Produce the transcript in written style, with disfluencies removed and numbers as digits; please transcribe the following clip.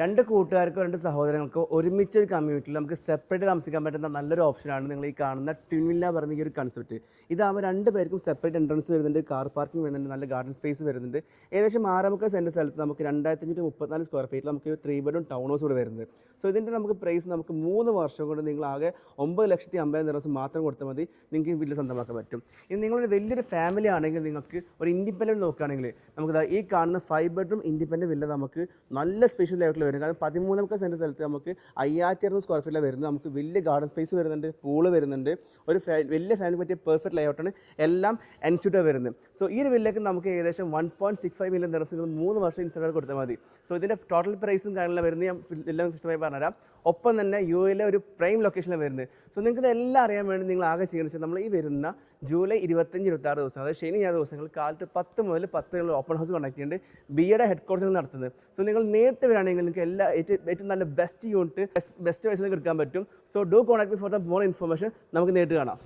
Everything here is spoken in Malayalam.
രണ്ട് കൂട്ടുകാർക്കോ രണ്ട് സഹോദരങ്ങൾക്കോ ഒരുമിച്ച് ഒരു കമ്മ്യൂണിറ്റിയിൽ നമുക്ക് സെപ്പറേറ്റ് താമസിക്കാൻ പറ്റുന്ന നല്ലൊരു ഓപ്ഷനാണ് നിങ്ങൾ ഈ കാണുന്ന ട്വിൻ വില്ല പറഞ്ഞ ഈ ഒരു കൺസെപ്റ്റ്. ഇതാകുമ്പോൾ രണ്ട് പേർക്കും സെപ്പറേറ്റ് എൻട്രൻസ് വരുന്നുണ്ട്, കാർ പാർക്കിംഗ് വരുന്നുണ്ട്, നല്ല ഗാർഡൻ സ്പേസ് വരുന്നുണ്ട്. ഏകദേശം 6 സെൻറ്റ് സ്ഥലത്ത് നമുക്ക് 2534 സ്ക്വയർ ഫീറ്റിൽ നമുക്ക് 3 ബെഡ്റൂം ടൗൺ ഹൗസ് കൂടെ വരുന്നത്. സോ ഇതിൻ്റെ നമുക്ക് പ്രൈസ് നമുക്ക് 3 വർഷം കൊണ്ട് നിങ്ങൾ ആകെ 9,50,000 മാത്രം കൊടുത്താൽ മതി, നിങ്ങൾക്ക് ഈ വില്ല സ്വന്തമാക്കാൻ പറ്റും. ഇനി നിങ്ങളൊരു വലിയൊരു ഫാമിലി ആണെങ്കിൽ നിങ്ങൾക്ക് ഒരു ഇൻഡിപെൻഡൻറ്റ് നോക്കുകയാണെങ്കിൽ നമുക്ക് ഈ കാണുന്ന 5 ബെഡ്റൂം ഇൻഡിപെൻഡൻറ്റ് വില്ല നമുക്ക് നല്ല സ്പെഷ്യൽ ആയിട്ടുള്ള വരും. കാരണം 13 സെൻറ്റ് സ്ഥലത്ത് നമുക്ക് 5,600 സ്ക്വയർ ഫീറ്റിലാണ് വരുന്നത്. നമുക്ക് വലിയ ഗാർഡൻ സ്പേസ് വരുന്നുണ്ട്, പൂള് വരുന്നുണ്ട്, ഒരു വലിയ ഫാമിലി പറ്റിയ പെർഫെക്റ്റ് ലേഔട്ടാണ്, എല്ലാം എൻസ്യൂട്ടാണ് വരുന്നത്. സോ ഈ ഒരു വില്ലയ്ക്ക് നമുക്ക് ഏകദേശം 1.65 മില്യൺ ദിർഹംസ് 3 വർഷം ഇൻസ്റ്റാൾ കൊടുത്താൽ മതി. സോ ഇതിൻ്റെ ടോട്ടൽ പ്രൈസും കാര്യങ്ങളും വരുന്നത് ഞാൻ എല്ലാം ഇഷ്ടമായി പറഞ്ഞുതരാം. ഒപ്പം തന്നെ യുഎയിലെ ഒരു പ്രൈം ലൊക്കേഷനിലാണ് വരുന്നത്. സോ നിങ്ങൾക്ക് ഇതെല്ലാം അറിയാൻ വേണ്ടി നിങ്ങൾ ആകെ ചെയ്യുന്നത് വെച്ചാൽ നമ്മൾ ഈ വരുന്ന ജൂലൈ 25-26 ദിവസം, അതായത് ശനി ഞായർ ദിവസങ്ങൾ കാലത്ത് 10 മുതൽ 10 ഓപ്പൺ ഹൗസ് കണ്ടക്ട് ചെയ്യുന്നുണ്ട്, ബിയുടെ ഹെഡ് ക്വാർട്ടറിൽ നടത്തുന്നത്. സോ നിങ്ങൾ നേരിട്ട് വരികയാണെങ്കിൽ നിങ്ങൾക്ക് ഏറ്റവും നല്ല ബെസ്റ്റ് യൂണിറ്റ് ബെസ്റ്റ് വയസ്സിലേക്ക് എടുക്കാൻ പറ്റും. So do contact me for the more information. നമുക്ക് നേരിട്ട് കാണാം.